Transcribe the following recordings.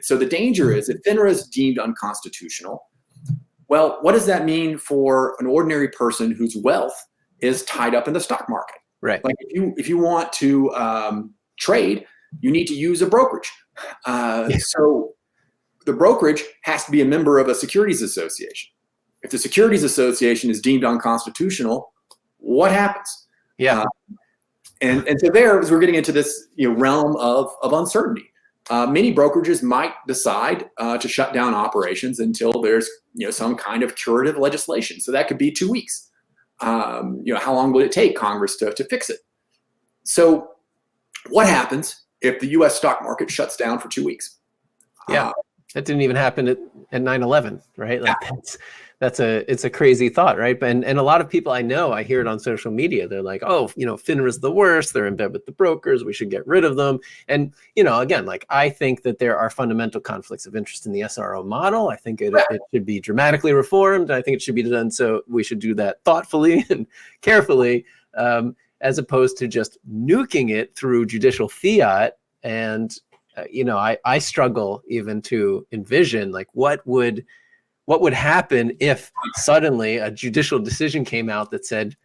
So the danger is if FINRA is deemed unconstitutional, well, what does that mean for an ordinary person whose wealth is tied up in the stock market? Right. Like if you want to trade, you need to use a brokerage. So the brokerage has to be a member of a securities association. If the securities association is deemed unconstitutional, what happens? Yeah. And so there, as we're getting into this realm of uncertainty, many brokerages might decide to shut down operations until there's some kind of curative legislation. So that could be 2 weeks. How long would it take Congress to fix it? So what happens if the U.S. stock market shuts down for 2 weeks? Yeah, that didn't even happen at 9/11, right? Like it's a crazy thought, right? And a lot of people I know, I hear it on social media. They're like, oh, FINRA's the worst. They're in bed with the brokers. We should get rid of them. And, again, like I think that there are fundamental conflicts of interest in the SRO model. I think it should be dramatically reformed. I think it should be done. So we should do that thoughtfully and carefully, as opposed to just nuking it through judicial fiat. And, I struggle even to envision like what would happen if suddenly a judicial decision came out that said,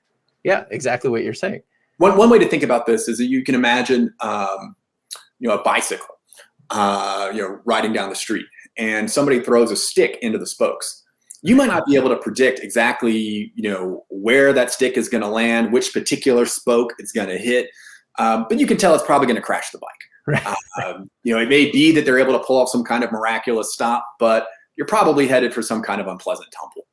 yeah, exactly what you're saying. One way to think about this is that you can imagine, a bicycle, riding down the street, and somebody throws a stick into the spokes. You might not be able to predict exactly, where that stick is going to land, which particular spoke it's going to hit, but you can tell it's probably going to crash the bike. Right. It may be that they're able to pull off some kind of miraculous stop, but you're probably headed for some kind of unpleasant tumble.